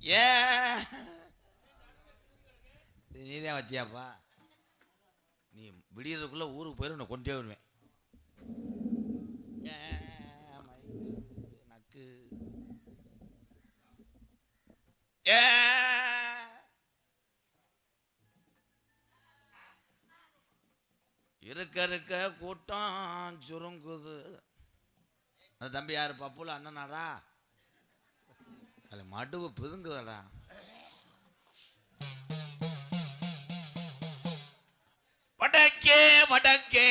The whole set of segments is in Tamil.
ஏ நீதான் வச்சியாப்பா? நீ விடியறதுக்குள்ள ஊருக்கு போயிரு, உன்னை கொண்டே வருவேன். நக்கு ஏ இருக்க இருக்க கூட்டம் சுருங்குது. அந்த தம்பி யாரு? பப்புல அண்ணனாடா? அது மடுவு பிதுங்குதடா. வடக்கே வடக்கே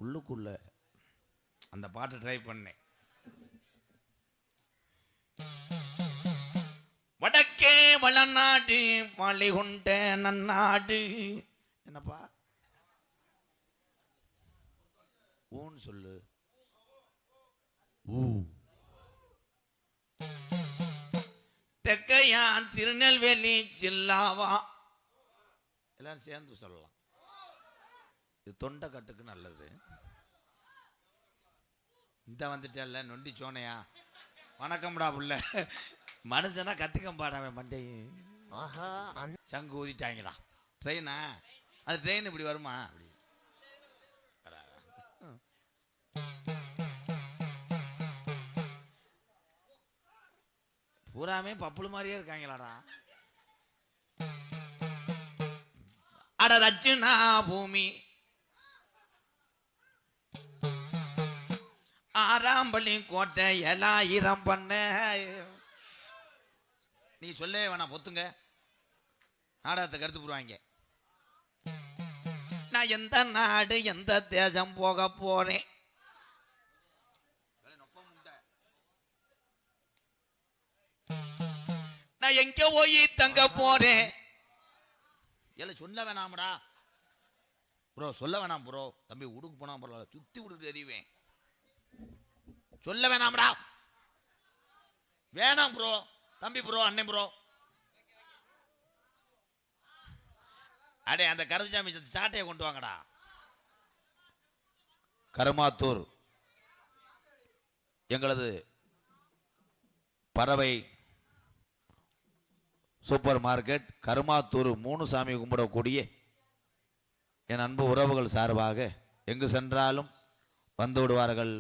உள்ளுக்குள்ள அந்த பாட்டு ட்ரை பண்ணேன். வடக்கே வளநாடு மலை கொண்ட நன்னாடு. என்னப்பா ஊன்னு சொல்லு. ஊ தெக்கையான் திருநெல்வேலி ஜில்லாவா? எல்லாரும் சேர்ந்து சொல்லலாம். இது தொண்டை கட்டுக்கு நல்லது. இந்த வந்துட்டல்ல நொண்டி சோனையா, வணக்கம்டா புள்ள. மனுஷனா கத்திக்கம்பாடாவே மண்டை. சங்கு ஊதிட்டாங்கடா. ட்ரெயினா? அது ட்ரெயின் இப்படி வருமா? அப்படி பூராமே பப்புளு மாதிரியே இருக்காங்களாடா. அட தட்சிணா பூமி ஆறாம்பள்ளி கோட்டை 7000 பண்ண. நீ சொல்லே வேணாம், பொத்துங்க. நாடகத்தை கருத்து போடுவாங்க. நான் எந்த நாடு எந்த தேசம் போக போறேன்? நான் எங்க போய் தங்க போறேன்? இல்ல சொல்ல வேணாம்டா ப்ரோ, சொல்ல வேணாம் ப்ரோ. தம்பி உடுக்கு போனா பரவாயில்ல, சுத்தி விட்டுட்டு எறிவேன். சொல்ல வேணாம்டா. வேணாம் ப்ரோ, தம்பி ப்ரோ, அண்ணன் ப்ரோ. அடே அந்த கருப்புசாமி சாட்டையை கொண்டு வாங்கடா. கருமாத்தூர் எங்களது பறவை சூப்பர் மார்க்கெட் கருமாத்தூர் 3 சாமி கும்பிடக்கூடிய என் அன்பு உறவுகள் சார்பாக எங்கு சென்றாலும் வந்து விடுவார்கள்.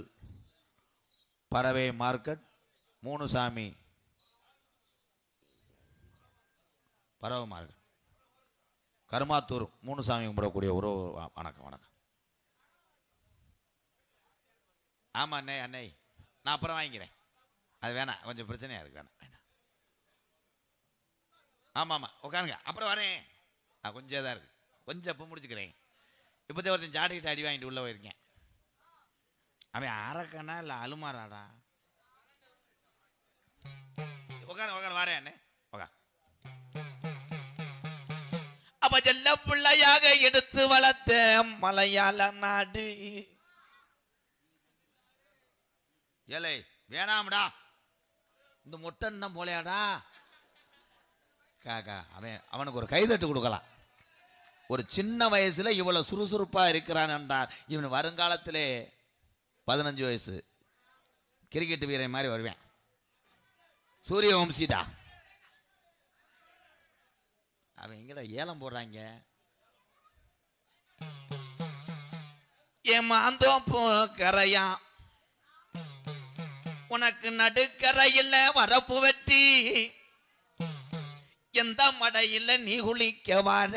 பறவை மார்க்கெட் 3 சாமி பறவை மார்க்கெட் கருமாத்தூர் 3 சாமி கும்பிடக்கூடிய உறவு. வணக்கம் வணக்கம். ஆமா அண்ணே, அண்ணே நான் அப்புறம் வாங்கிக்கிறேன். அது வேணாம், கொஞ்சம் பிரச்சனையா இருக்கு. வேணாம் வேணாம். ஆமா ஆமா உட்காருங்க, அப்புறம் வரேன். கொஞ்சம் தான் இருக்கு, கொஞ்சம் இப்போ முடிச்சுக்கிறேன். இப்போதே ஒருத்தன் ஜாடிக்கிட்ட அடி வாங்கிட்டு உள்ள போயிருக்கேன். அவன் அரக்கனா இல்லை அலுமாராடா? உட்கார உட்கார வரேன் அண்ணே, உட்கார். அப்ப செல்ல பிள்ளையாக எடுத்து வளர்த்த மலையாள நாடு. ஏலே வேணாம்டா, இந்த மொட்டை போலையாடா காக்கா. அவனுக்கு ஒரு கைதட்டு கொடுக்கலாம். ஒரு சின்ன வயசுல இவ்வளவு சுறுசுறுப்பா இருக்கிறான் என்றால் இவன் வருங்காலத்திலே 15 வயசு கிரிக்கெட் வீரன் மாதிரி வருவேன். சூரிய வம்சிடா. அவன் எங்கடா ஏலம் போடுறாங்க? ஏமாந்தோப்பு கரையா உனக்கு நடுக்கரையில் வரப்பு வெட்டி எந்த மடையில் நீ குளிக்க வார.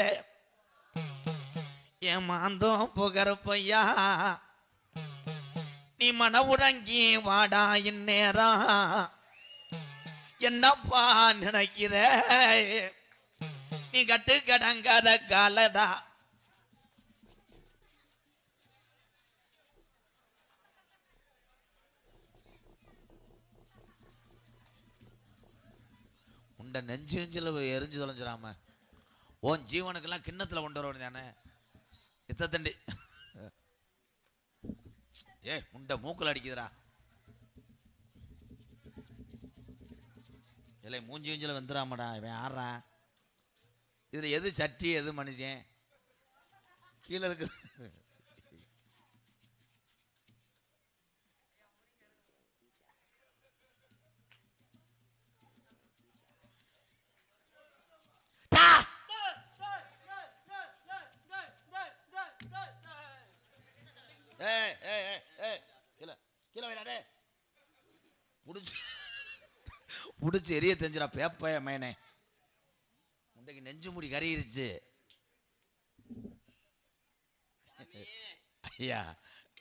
ஏமாந்தோப்பு கருப்பையா நீ மன உறங்கி வாடா. இந்நேரம் என்னப்பா நினைக்கிற? நீ கட்டு கடங்காத காலடா. உண்ட நெஞ்சு நெஞ்சில் எரிஞ்சு தொலைஞ்சிடாம ஓன் ஜீவனுக்கெல்லாம் கிண்ணத்துல கொண்டு வரணும் தானே. தண்டி ஏ முண்டை மூக்குல அடிக்குதுடா. இல்லை மூஞ்சி மூஞ்சில வந்துடாமடா. இவன் ஆடுறான். இதுல எது சட்டி எது மனுஷன்? கீழே இருக்கு. புடிச்சு புடிச்சு எரிய தெரிஞ்சிடா பேப்பைய மேனே முண்டைக்கு நெஞ்சு முடி கறியிருச்சு. ஐயா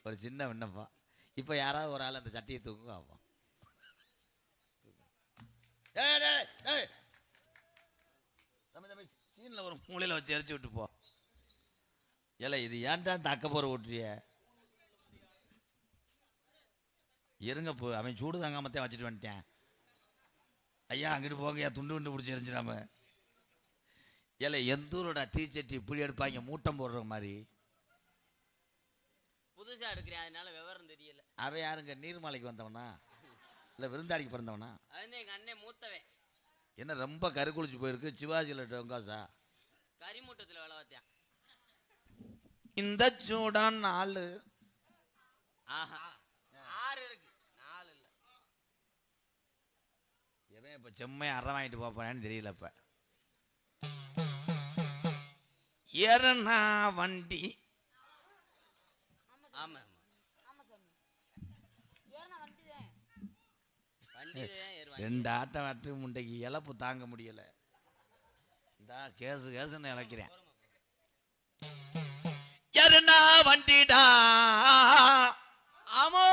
ஒரு சின்ன விண்ணப்பம், இப்ப யாராவது ஒரு ஆள் அந்த சட்டியை தூக்குங்க ஆகும். சீன்ல ஒரு மூலையில வச்சு எரிச்சு விட்டு போ. ஏல இது ஏன்டா தக்க போற ஓட்டுறிய? இருங்க போ, அவன் சூடு தாங்காமத்தான் வச்சுட்டு வந்துட்டேன். ஐயா அங்கிட்டு போங்கய்யா, துண்டு துண்டு பிடிச்சி எரிஞ்சிடாம. ஏல எந்தூரோட தீச்சட்டி இப்படி எடுப்பாங்க மூட்டம் போடுற மாதிரி. புதுசா எடுக்கிறேன், அதனால விவரம் தெரியல. அவன் யாருங்க, நீர்மலைக்கு வந்தவனா இல்ல விருந்தாளிக்கு பிறந்தவனா? அது எங்க அண்ணன் மூத்தவன். என்ன ரொம்ப கரு குளிச்சு போயிருக்கு, சிவாஜியில் டொங்காசா கரிமூட்டத்தில் வேலை பார்த்தியான். இந்த சூடான் 4 6 இருக்கு, 4 இல்ல. எவன் இப்ப செம்மையை அற வாங்கிட்டு போப்பானு தெரியல. இப்ப ஏறனா வண்டி. ஆமா ரெண்டு ஆட்டம் நட்டு முண்டைக்கு இழப்பு தாங்க முடியல. இந்த கேசுன்னு இழக்கிறேன். ஏறனா வண்டிடா. ஆமோ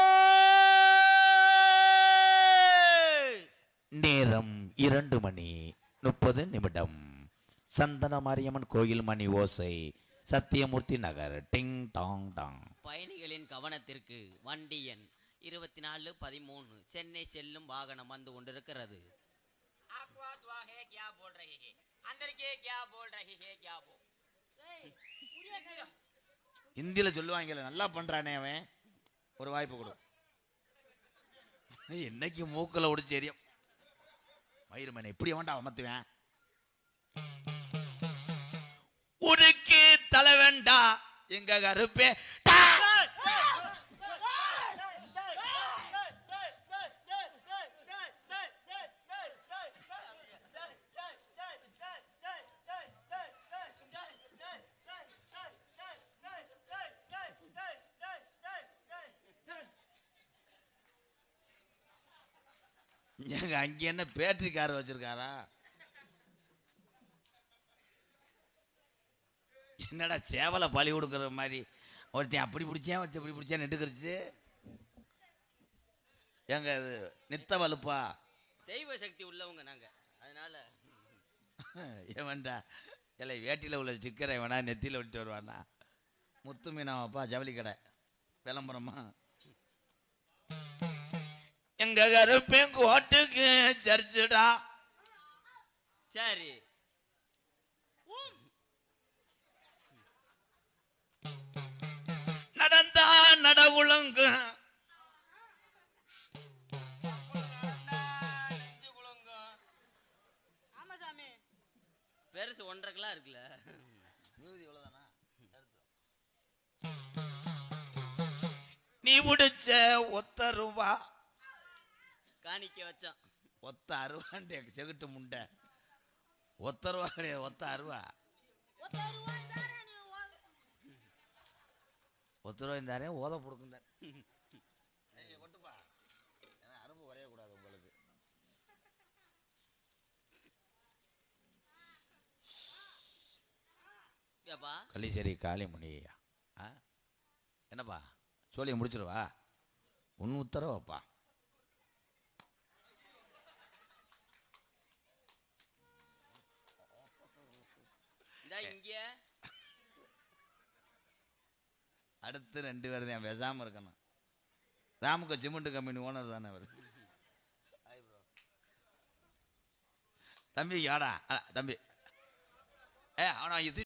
நேரம் 2:30. சந்தன மாரியம்மன் கோயில் மணி ஓசை, Sathyamoorthy Nagar. Ding dong dong. பயணிகளின் கவனத்திற்கு வண்டி எண் 2413 சென்னை செல்லும் வாகனம் வந்து கொண்டிருக்கிறது. இந்தியில சொல்லுவாங்கல்ல, நல்லா பண்றானே அவன், ஒரு வாய்ப்பு கொடு. என்னைக்கு மூக்கல ஒடிச்சு எரியும் மயிர்மனை இப்படி வேண்டாம் அமத்துவேன். உருக்கு தலை வேண்டா எங்க கருப்பே. அங்க என்ன பேட்டரி கார் வச்சிருக்காரா? என்னடா சேவலை பழி கொடுக்குற மாதிரி ஒருத்தன் அப்படி பிடிச்சேன், ஒருத்தன் இப்படி பிடிச்சேன் நெட்டுக்கிடுச்சு. எங்க இது நித்த வலுப்பா, தெய்வ சக்தி உள்ளவங்க நாங்க, அதனால ஏவன்டா இல்லை வேட்டியில் உள்ள சிக்கரை வேணா நெத்தியில் விட்டு வருவானா? முத்து மீனாவாப்பா ஜவுளி கடை விளம்பரமா? எங்க கருப்பேன் கோட்டுக்கு சர்ச்சுடா. சரி நடந்தா நடகுளங்கு பெருசு 1.5 கிலோ இருக்குல்ல. நீ உடிச்ச ஒத்த ரூபா காணிக்க வச்சான். ஒத்த அருவான்ட்டு செகுட்டு முண்டை. ஒத்த ரூபா கிடையாது, ஒத்த அருவா. ஒத்த ரூபா இருந்தாரே ஓத கொடுக்குந்தார். கொட்டுப்பா, அரும்பு குறையக்கூடாது உங்களுக்கு. கள்ளிச்சேரி காளிமுனியா என்னப்பா சோழியை முடிச்சிருவா? ஒன்று உத்தரவாப்பா. இங்க அடுத்து 2 பேர் தான் பேசாம இருக்கணும். ராமுக சிமெண்ட் கம்பெனி ஓனர் தானே அவர். தம்பி யாடா தம்பி, அவனா இது